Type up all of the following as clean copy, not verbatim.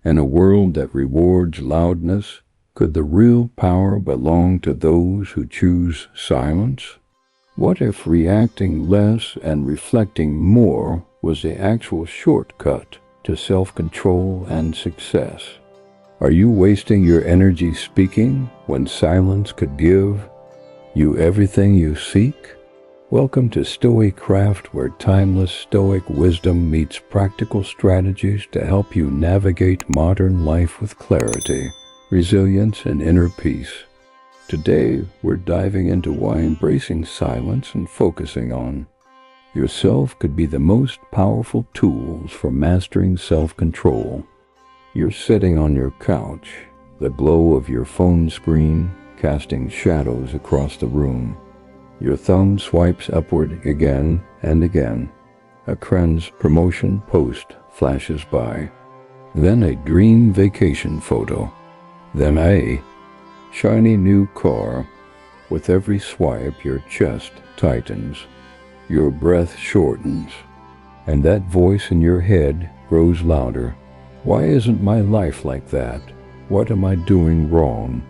In a world that rewards loudness, could the real power belong to those who choose silence? What if reacting less and reflecting more was the actual shortcut to self-control and success? Are you wasting your energy speaking when silence could give you everything you seek? Welcome to StoicCraft, where timeless Stoic wisdom meets practical strategies to help you navigate modern life with clarity, resilience, and inner peace. Today, we're diving into why embracing silence and focusing on yourself could be the most powerful tools for mastering self-control. You're sitting on your couch, the glow of your phone screen casting shadows across the room. Your thumb swipes upward again and again. A friend's promotion post flashes by. Then a dream vacation photo. Then a shiny new car. With every swipe, your chest tightens. Your breath shortens. And that voice in your head grows louder. Why isn't my life like that? What am I doing wrong?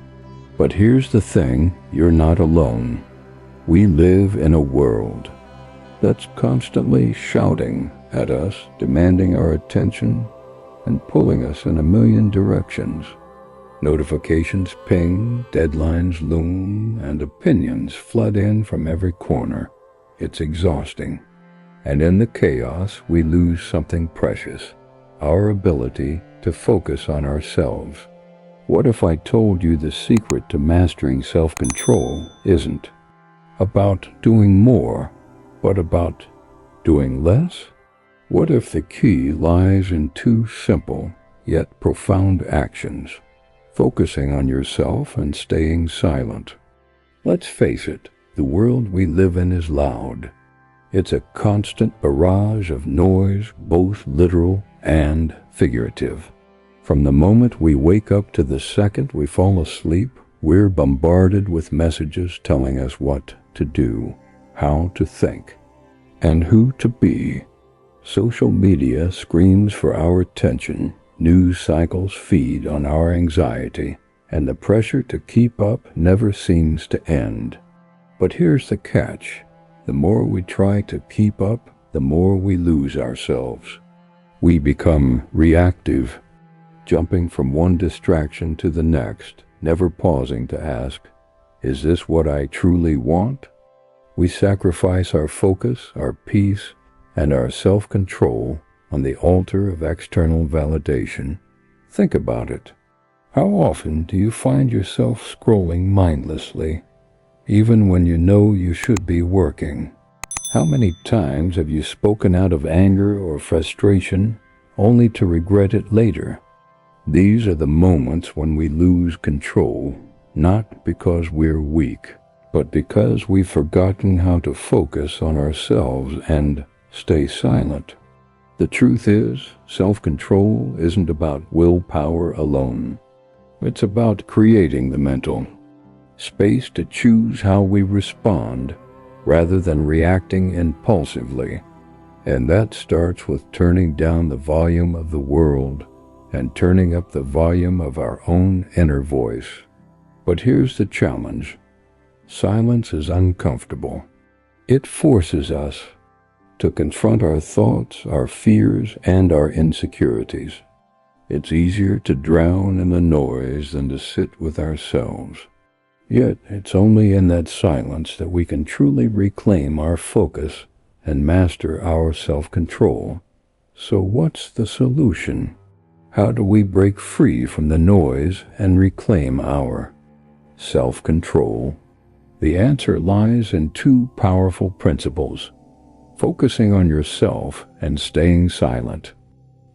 But here's the thing, you're not alone. We live in a world that's constantly shouting at us, demanding our attention, and pulling us in a million directions. Notifications ping, deadlines loom, and opinions flood in from every corner. It's exhausting. And in the chaos, we lose something precious, our ability to focus on ourselves. What if I told you the secret to mastering self-control isn't about doing more, but about doing less? What if the key lies in two simple yet profound actions? Focusing on yourself and staying silent. Let's face it, the world we live in is loud. It's a constant barrage of noise, both literal and figurative. From the moment we wake up to the second we fall asleep, we're bombarded with messages telling us what to do, how to think, and who to be. Social media screams for our attention. News cycles feed on our anxiety, and the pressure to keep up never seems to end. But here's the catch. The more we try to keep up, the more we lose ourselves. We become reactive, jumping from one distraction to the next, never pausing to ask, is this what I truly want? We sacrifice our focus, our peace, and our self-control on the altar of external validation. Think about it. How often do you find yourself scrolling mindlessly, even when you know you should be working? How many times have you spoken out of anger or frustration, only to regret it later? These are the moments when we lose control, not because we're weak, but because we've forgotten how to focus on ourselves and stay silent. The truth is, self-control isn't about willpower alone. It's about creating the mental space to choose how we respond rather than reacting impulsively. And that starts with turning down the volume of the world and turning up the volume of our own inner voice. But here's the challenge. Silence is uncomfortable. It forces us to confront our thoughts, our fears, and our insecurities. It's easier to drown in the noise than to sit with ourselves. Yet, it's only in that silence that we can truly reclaim our focus and master our self-control. So what's the solution? How do we break free from the noise and reclaim our self-control? The answer lies in two powerful principles: focusing on yourself and staying silent.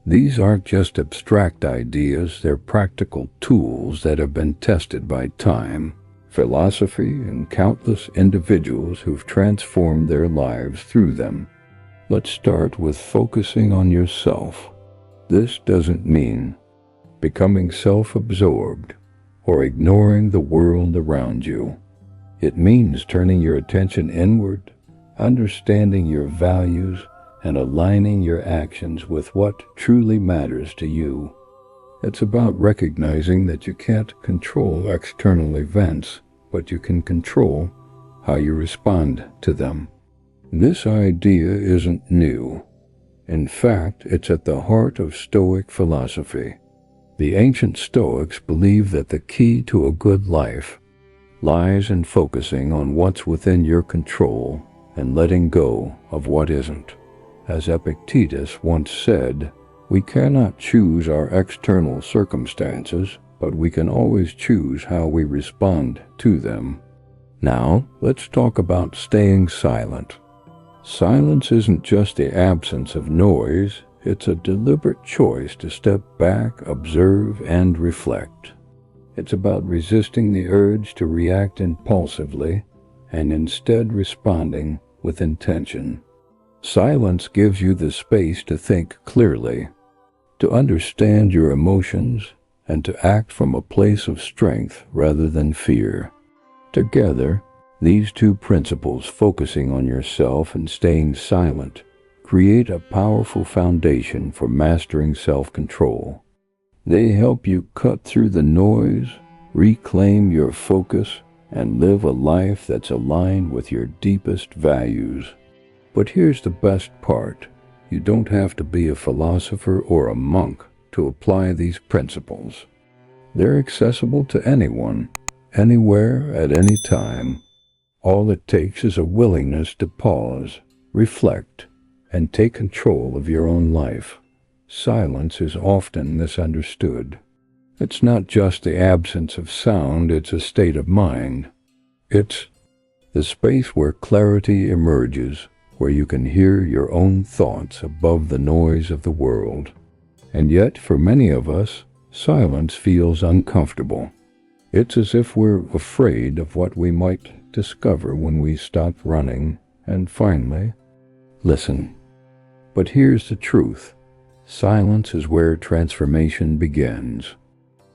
These aren't just abstract ideas, they're practical tools that have been tested by time, philosophy, and countless individuals who've transformed their lives through them. Let's start with focusing on yourself. This doesn't mean becoming self-absorbed or ignoring the world around you. It means turning your attention inward, understanding your values, and aligning your actions with what truly matters to you. It's about recognizing that you can't control external events, but you can control how you respond to them. This idea isn't new. In fact, it's at the heart of Stoic philosophy. The ancient Stoics believed that the key to a good life lies in focusing on what's within your control and letting go of what isn't. As Epictetus once said, we cannot choose our external circumstances, but we can always choose how we respond to them. Now, let's talk about staying silent. Silence isn't just the absence of noise, it's a deliberate choice to step back, observe, and reflect. It's about resisting the urge to react impulsively and instead responding with intention. Silence gives you the space to think clearly, to understand your emotions, and to act from a place of strength rather than fear. Together, these two principles, focusing on yourself and staying silent, create a powerful foundation for mastering self-control. They help you cut through the noise, reclaim your focus, and live a life that's aligned with your deepest values. But here's the best part. You don't have to be a philosopher or a monk to apply these principles. They're accessible to anyone, anywhere, at any time. All it takes is a willingness to pause, reflect, and take control of your own life. Silence is often misunderstood. It's not just the absence of sound, it's a state of mind. It's the space where clarity emerges, where you can hear your own thoughts above the noise of the world. And yet, for many of us, silence feels uncomfortable. It's as if we're afraid of what we might discover when we stop running and finally listen. But here's the truth. Silence is where transformation begins.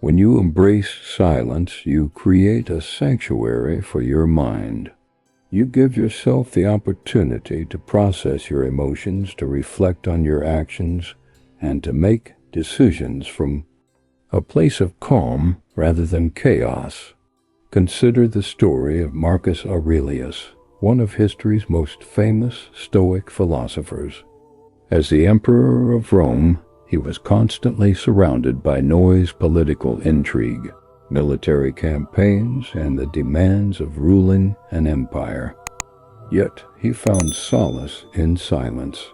When you embrace silence, you create a sanctuary for your mind. You give yourself the opportunity to process your emotions, to reflect on your actions, and to make decisions from a place of calm rather than chaos. Consider the story of Marcus Aurelius, one of history's most famous Stoic philosophers. As the emperor of Rome, he was constantly surrounded by noise, political intrigue, military campaigns, and the demands of ruling an empire. Yet he found solace in silence.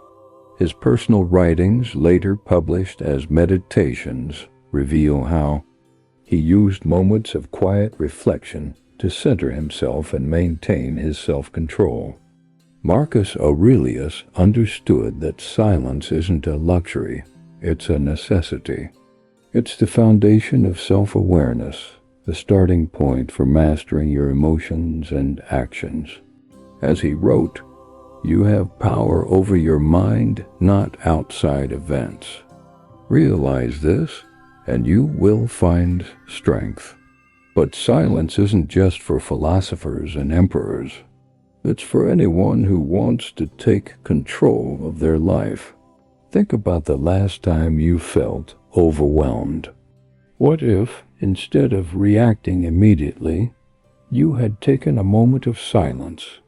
His personal writings, later published as meditations, reveal how he used moments of quiet reflection to center himself and maintain his self-control. Marcus Aurelius understood that silence isn't a luxury, it's a necessity. It's the foundation of self-awareness, the starting point for mastering your emotions and actions. As he wrote, "You have power over your mind, not outside events. Realize this, and you will find strength." But silence isn't just for philosophers and emperors. It's for anyone who wants to take control of their life. Think about the last time you felt overwhelmed. What if, instead of reacting immediately, you had taken a moment of silence?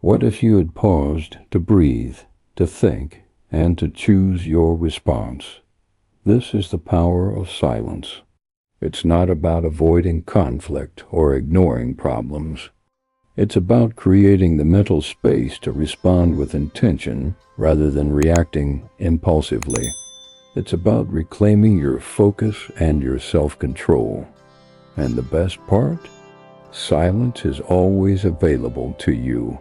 What if you had paused to breathe, to think, and to choose your response? This is the power of silence. It's not about avoiding conflict or ignoring problems. It's about creating the mental space to respond with intention rather than reacting impulsively. It's about reclaiming your focus and your self-control. And the best part? Silence is always available to you.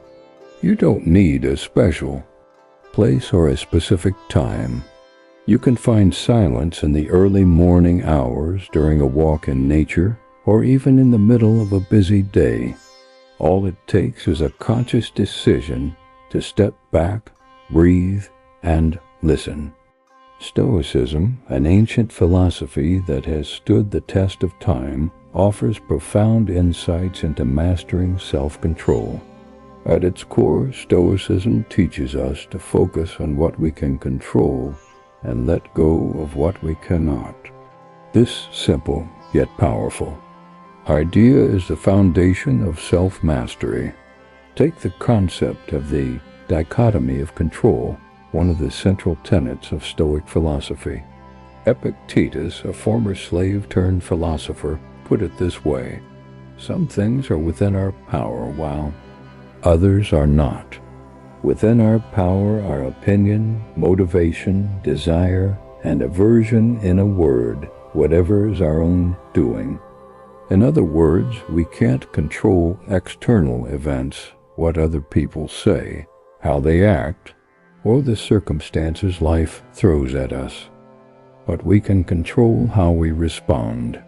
You don't need a special place or a specific time. You can find silence in the early morning hours, during a walk in nature, or even in the middle of a busy day. All it takes is a conscious decision to step back, breathe, and listen. Stoicism, an ancient philosophy that has stood the test of time, offers profound insights into mastering self-control. At its core, Stoicism teaches us to focus on what we can control and let go of what we cannot. This simple yet powerful idea is the foundation of self-mastery. Take the concept of the dichotomy of control, one of the central tenets of Stoic philosophy. Epictetus, a former slave-turned-philosopher, put it this way: some things are within our power, while others are not. Within our power are opinion, motivation, desire, and aversion. In a word, whatever is our own doing. In other words, we can't control external events, what other people say, how they act, or the circumstances life throws at us. But we can control how we respond.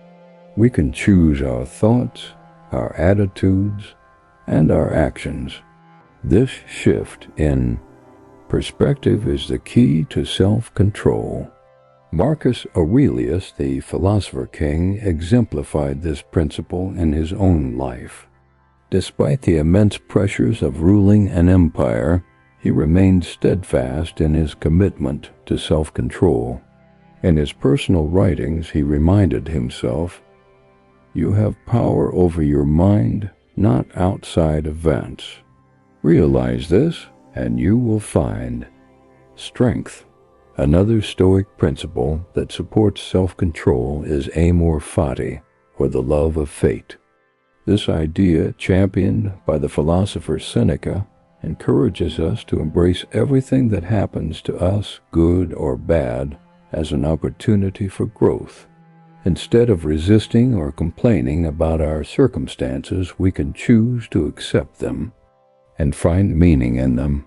We can choose our thoughts, our attitudes, and our actions. This shift in perspective is the key to self-control. Marcus Aurelius, the philosopher king, exemplified this principle in his own life. Despite the immense pressures of ruling an empire, he remained steadfast in his commitment to self-control. In his personal writings, he reminded himself, "You have power over your mind, not outside events. Realize this, and you will find strength." Another Stoic principle that supports self-control is amor fati, or the love of fate. This idea, championed by the philosopher Seneca, encourages us to embrace everything that happens to us, good or bad, as an opportunity for growth. Instead of resisting or complaining about our circumstances, we can choose to accept them and find meaning in them.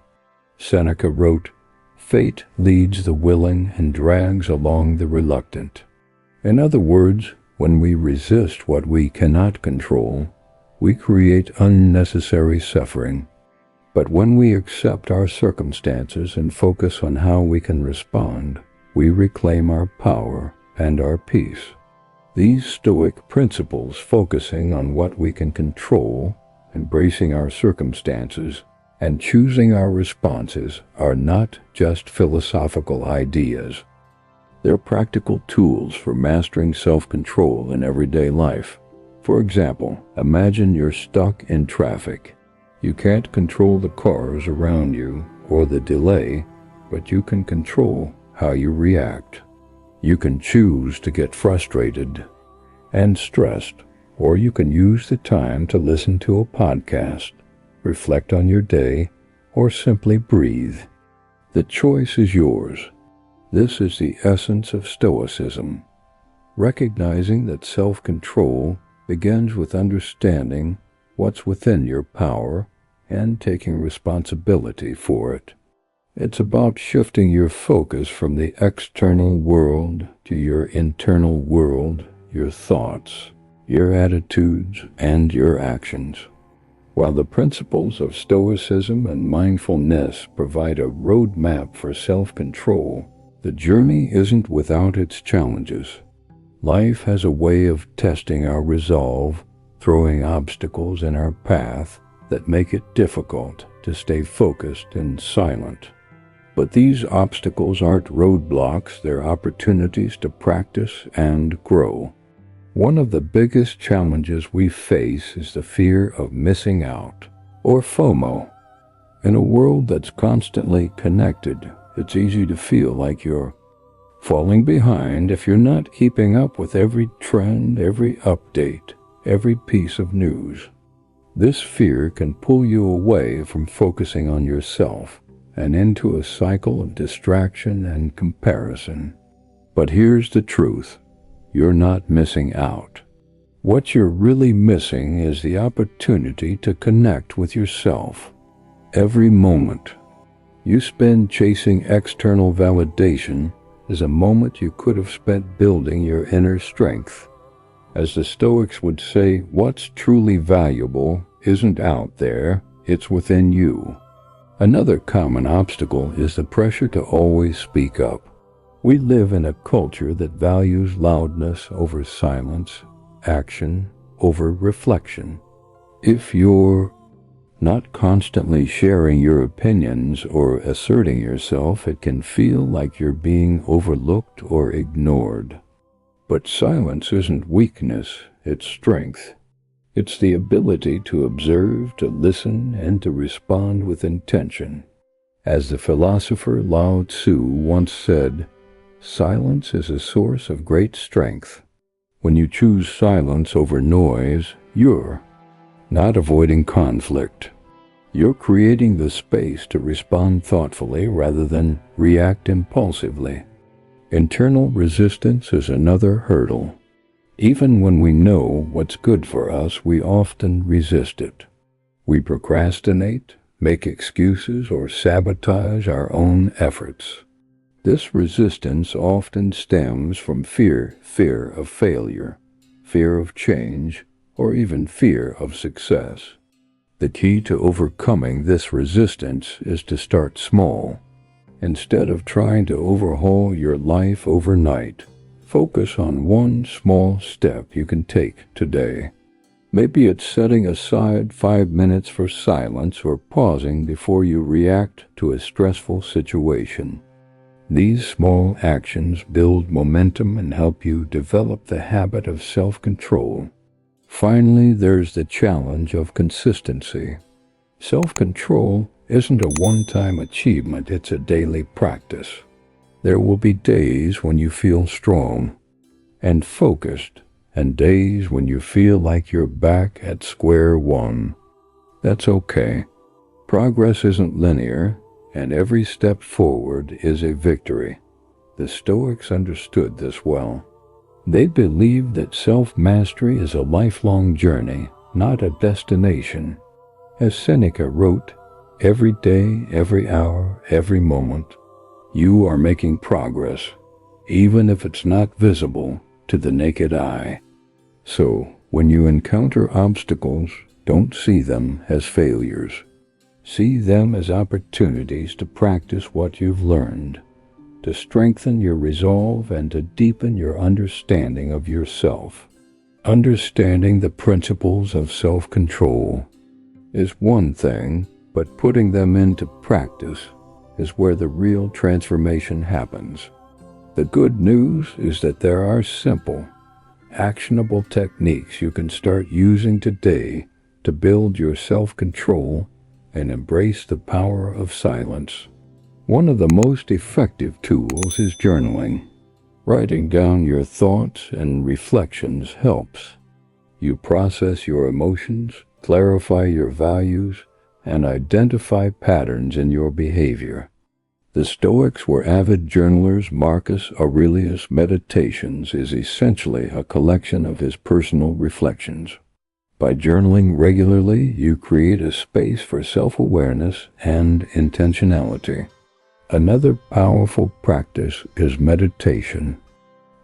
Seneca wrote, "Fate leads the willing and drags along the reluctant." In other words, when we resist what we cannot control, we create unnecessary suffering. But when we accept our circumstances and focus on how we can respond, we reclaim our power and our peace. These Stoic principles, focusing on what we can control, embracing our circumstances, and choosing our responses, are not just philosophical ideas. They're practical tools for mastering self-control in everyday life. For example, imagine you're stuck in traffic. You can't control the cars around you or the delay, but you can control how you react. You can choose to get frustrated and stressed, or you can use the time to listen to a podcast, reflect on your day, or simply breathe. The choice is yours. This is the essence of Stoicism, recognizing that self-control begins with understanding what's within your power and taking responsibility for it. It's about shifting your focus from the external world to your internal world, your thoughts, your attitudes, and your actions. While the principles of Stoicism and mindfulness provide a roadmap for self-control, the journey isn't without its challenges. Life has a way of testing our resolve, throwing obstacles in our path that make it difficult to stay focused and silent. But these obstacles aren't roadblocks, they're opportunities to practice and grow. One of the biggest challenges we face is the fear of missing out, or FOMO. In a world that's constantly connected, it's easy to feel like you're falling behind if you're not keeping up with every trend, every update, every piece of news. This fear can pull you away from focusing on yourself and into a cycle of distraction and comparison. But here's the truth. You're not missing out. What you're really missing is the opportunity to connect with yourself. Every moment you spend chasing external validation is a moment you could have spent building your inner strength. As the Stoics would say, what's truly valuable isn't out there, it's within you. Another common obstacle is the pressure to always speak up. We live in a culture that values loudness over silence, action over reflection. If you're not constantly sharing your opinions or asserting yourself, it can feel like you're being overlooked or ignored. But silence isn't weakness, it's strength. It's the ability to observe, to listen, and to respond with intention. As the philosopher Lao Tzu once said, silence is a source of great strength. When you choose silence over noise, you're not avoiding conflict. You're creating the space to respond thoughtfully rather than react impulsively. Internal resistance is another hurdle. Even when we know what's good for us, we often resist it. We procrastinate, make excuses, or sabotage our own efforts. This resistance often stems from fear of failure, fear of change, or even fear of success. The key to overcoming this resistance is to start small. Instead of trying to overhaul your life overnight, focus on one small step you can take today. Maybe it's setting aside 5 minutes for silence or pausing before you react to a stressful situation. These small actions build momentum and help you develop the habit of self-control. Finally, there's the challenge of consistency. Self-control isn't a one-time achievement, it's a daily practice. There will be days when you feel strong and focused, and days when you feel like you're back at square one. That's okay. Progress isn't linear, and every step forward is a victory. The Stoics understood this well. They believed that self-mastery is a lifelong journey, not a destination. As Seneca wrote, every day, every hour, every moment, you are making progress, even if it's not visible to the naked eye. So, when you encounter obstacles, don't see them as failures. See them as opportunities to practice what you've learned, to strengthen your resolve and to deepen your understanding of yourself. Understanding the principles of self-control is one thing, but putting them into practice is where the real transformation happens. The good news is that there are simple, actionable techniques you can start using today to build your self-control and embrace the power of silence. One of the most effective tools is journaling. Writing down your thoughts and reflections helps. You process your emotions, clarify your values, and identify patterns in your behavior. The Stoics were avid journalers. Marcus Aurelius' Meditations is essentially a collection of his personal reflections. By journaling regularly, you create a space for self-awareness and intentionality. Another powerful practice is meditation.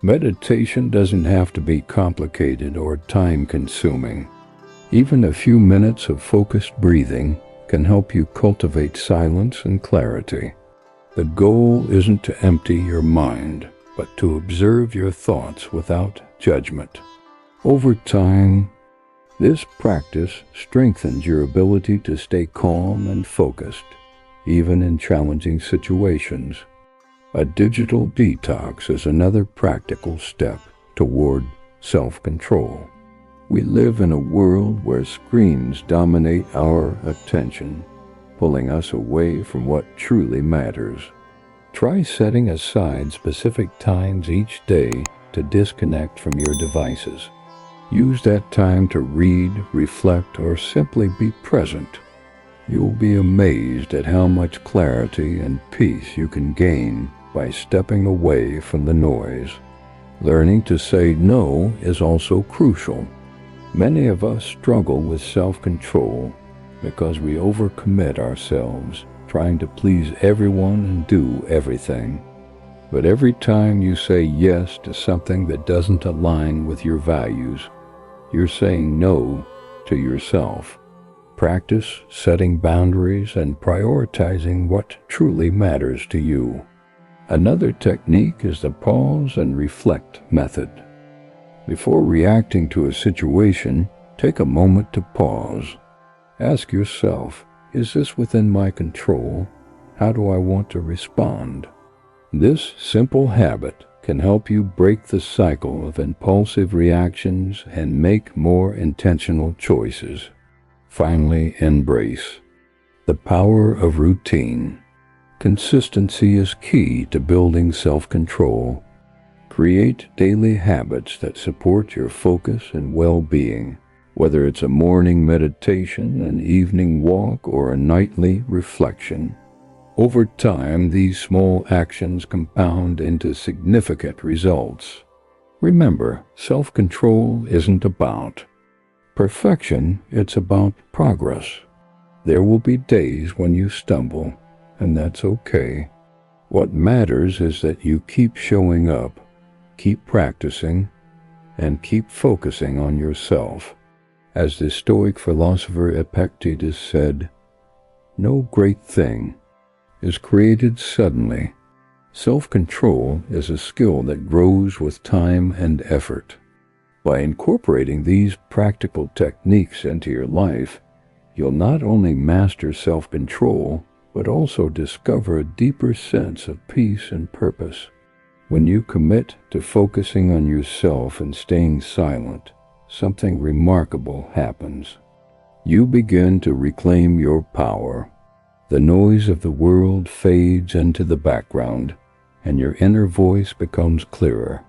Meditation doesn't have to be complicated or time-consuming. Even a few minutes of focused breathing can help you cultivate silence and clarity. The goal isn't to empty your mind, but to observe your thoughts without judgment. Over time, this practice strengthens your ability to stay calm and focused, even in challenging situations. A digital detox is another practical step toward self-control. We live in a world where screens dominate our attention, pulling us away from what truly matters. Try setting aside specific times each day to disconnect from your devices. Use that time to read, reflect, or simply be present. You'll be amazed at how much clarity and peace you can gain by stepping away from the noise. Learning to say no is also crucial. Many of us struggle with self-control because we overcommit ourselves, trying to please everyone and do everything. But every time you say yes to something that doesn't align with your values, you're saying no to yourself. Practice setting boundaries and prioritizing what truly matters to you. Another technique is the pause and reflect method. Before reacting to a situation, take a moment to pause. Ask yourself, is this within my control? How do I want to respond? This simple habit can help you break the cycle of impulsive reactions and make more intentional choices. Finally, embrace the power of routine. Consistency is key to building self-control. Create daily habits that support your focus and well-being, whether it's a morning meditation, an evening walk, or a nightly reflection. Over time, these small actions compound into significant results. Remember, self-control isn't about perfection, it's about progress. There will be days when you stumble, and that's okay. What matters is that you keep showing up, keep practicing, and keep focusing on yourself. As the Stoic philosopher Epictetus said, "No great thing is created suddenly. Self-control is a skill that grows with time and effort." By incorporating these practical techniques into your life, you'll not only master self-control, but also discover a deeper sense of peace and purpose. When you commit to focusing on yourself and staying silent, something remarkable happens. You begin to reclaim your power. The noise of the world fades into the background, and your inner voice becomes clearer.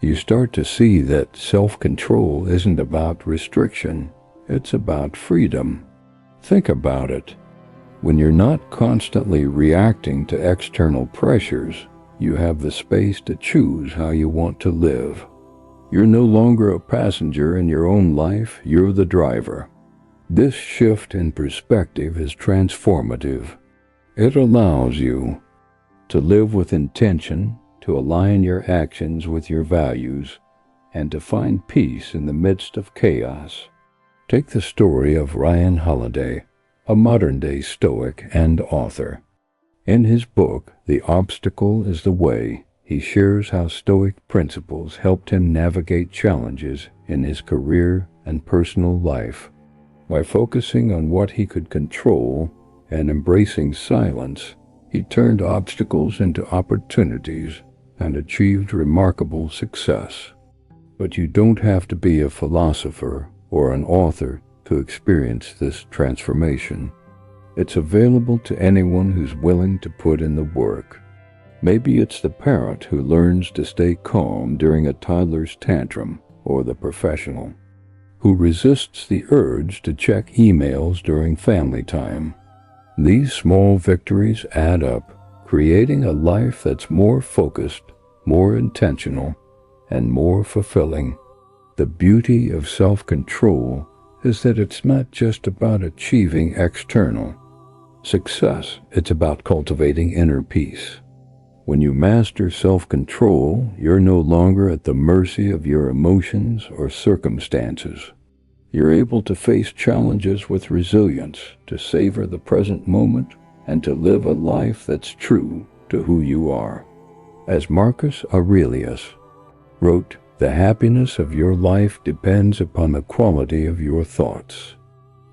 You start to see that self-control isn't about restriction, it's about freedom. Think about it. When you're not constantly reacting to external pressures, you have the space to choose how you want to live. You're no longer a passenger in your own life, you're the driver. This shift in perspective is transformative. It allows you to live with intention, to align your actions with your values, and to find peace in the midst of chaos. Take the story of Ryan Holiday, a modern-day Stoic and author. In his book, The Obstacle is the Way, he shares how Stoic principles helped him navigate challenges in his career and personal life. By focusing on what he could control and embracing silence, he turned obstacles into opportunities and achieved remarkable success. But you don't have to be a philosopher or an author to experience this transformation. It's available to anyone who's willing to put in the work. Maybe it's the parent who learns to stay calm during a toddler's tantrum, or the professional who resists the urge to check emails during family time. These small victories add up, creating a life that's more focused, more intentional, and more fulfilling. The beauty of self-control is that it's not just about achieving external success, it's about cultivating inner peace. When you master self-control, you're no longer at the mercy of your emotions or circumstances. You're able to face challenges with resilience, to savor the present moment, and to live a life that's true to who you are. As Marcus Aurelius wrote, "The happiness of your life depends upon the quality of your thoughts."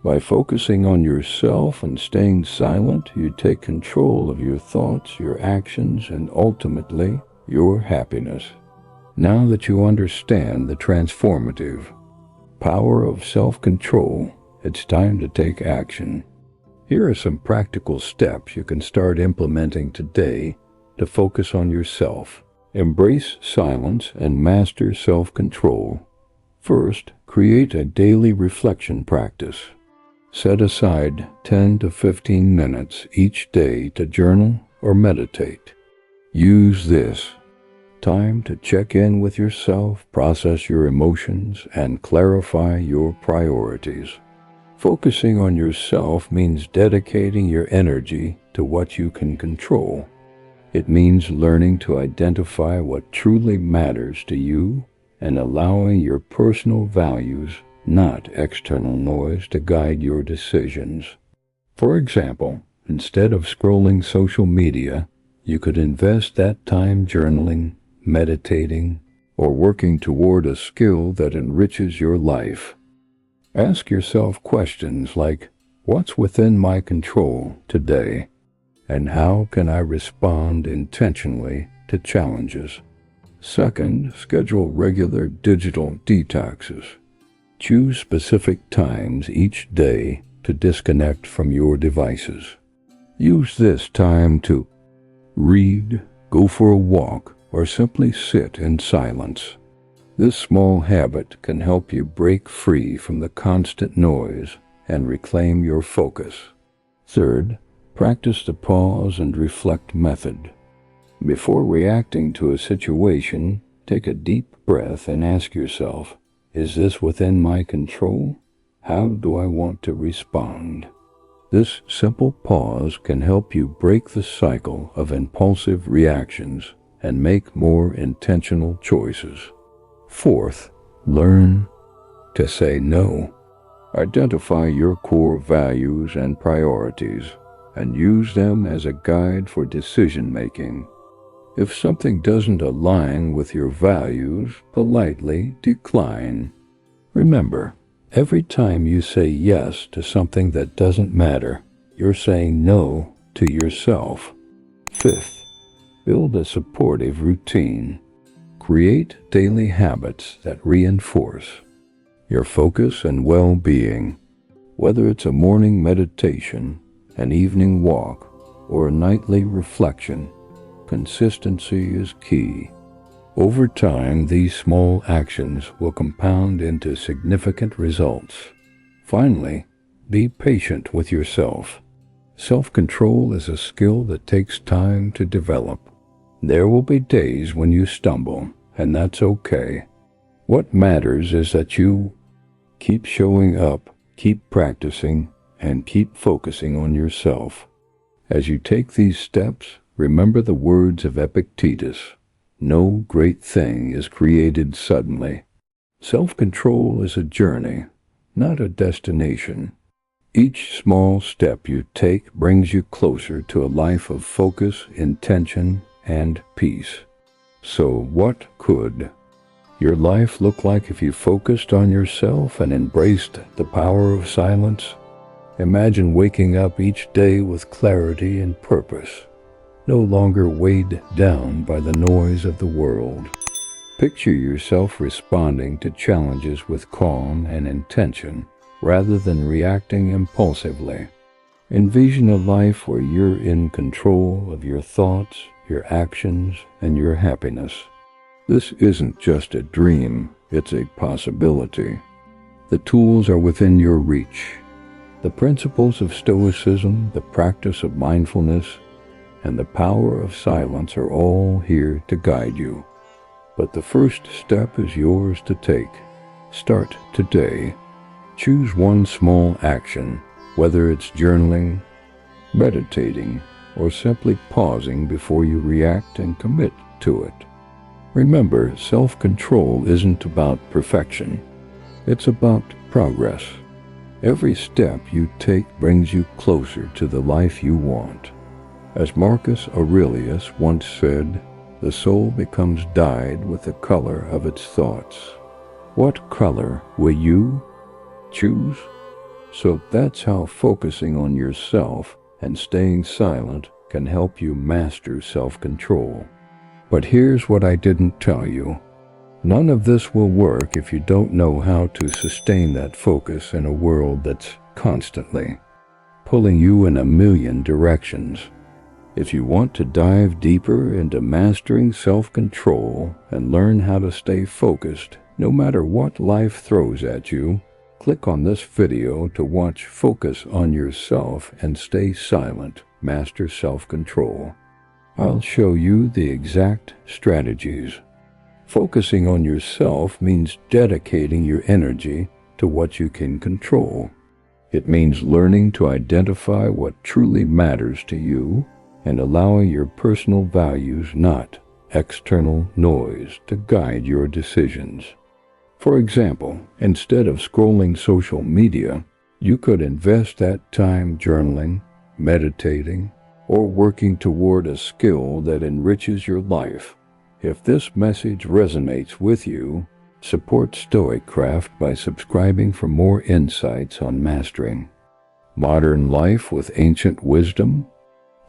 By focusing on yourself and staying silent, you take control of your thoughts, your actions, and ultimately, your happiness. Now that you understand the transformative power of self-control, it's time to take action. Here are some practical steps you can start implementing today to focus on yourself. Embrace silence and master self-control. First, create a daily reflection practice. Set aside 10 to 15 minutes each day to journal or meditate. Use this time to check in with yourself, process your emotions, and clarify your priorities. Focusing on yourself means dedicating your energy to what you can control. It means learning to identify what truly matters to you and allowing your personal values, not external noise, to guide your decisions. For example, instead of scrolling social media, you could invest that time journaling, meditating, or working toward a skill that enriches your life. Ask yourself questions like, what's within my control today? And how can I respond intentionally to challenges. Second, schedule regular digital detoxes. Choose specific times each day to disconnect from your devices. Use this time to read, go for a walk, or simply sit in silence. This small habit can help you break free from the constant noise and reclaim your focus. Third, practice the pause and reflect method. Before reacting to a situation, take a deep breath and ask yourself, is this within my control? How do I want to respond? This simple pause can help you break the cycle of impulsive reactions and make more intentional choices. Fourth, learn to say no. Identify your core values and priorities and use them as a guide for decision-making. If something doesn't align with your values, politely decline. Remember, every time you say yes to something that doesn't matter, you're saying no to yourself. Fifth, build a supportive routine. Create daily habits that reinforce your focus and well-being. Whether it's a morning meditation, an evening walk, or a nightly reflection, consistency is key. Over time, these small actions will compound into significant results. Finally, be patient with yourself. Self-control is a skill that takes time to develop. There will be days when you stumble, and that's okay. What matters is that you keep showing up, keep practicing, and keep focusing on yourself. As you take these steps, remember the words of Epictetus, "No great thing is created suddenly." Self-control is a journey, not a destination. Each small step you take brings you closer to a life of focus, intention, and peace. So what could your life look like if you focused on yourself and embraced the power of silence? Imagine waking up each day with clarity and purpose, no longer weighed down by the noise of the world. Picture yourself responding to challenges with calm and intention, rather than reacting impulsively. Envision a life where you're in control of your thoughts, your actions, and your happiness. This isn't just a dream, it's a possibility. The tools are within your reach. The principles of Stoicism, the practice of mindfulness, and the power of silence are all here to guide you. But the first step is yours to take. Start today. Choose one small action, whether it's journaling, meditating, or simply pausing before you react, and commit to it. Remember, self-control isn't about perfection. It's about progress. Every step you take brings you closer to the life you want. As Marcus Aurelius once said, the soul becomes dyed with the color of its thoughts. What color will you choose? So that's how focusing on yourself and staying silent can help you master self-control. But here's what I didn't tell you. None of this will work if you don't know how to sustain that focus in a world that's constantly pulling you in a million directions. If you want to dive deeper into mastering self-control and learn how to stay focused no matter what life throws at you, click on this video to watch Focus on Yourself and Stay Silent, Master Self-Control. I'll show you the exact strategies. Focusing on yourself means dedicating your energy to what you can control. It means learning to identify what truly matters to you and allowing your personal values, not external noise, to guide your decisions. For example, instead of scrolling social media, you could invest that time journaling, meditating, or working toward a skill that enriches your life. If this message resonates with you, support StoicCraft by subscribing for more insights on mastering modern life with ancient wisdom.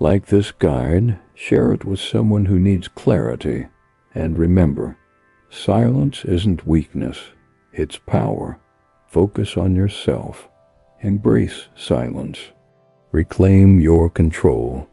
Like this guide, share it with someone who needs clarity. And remember, silence isn't weakness, it's power. Focus on yourself. Embrace silence. Reclaim your control.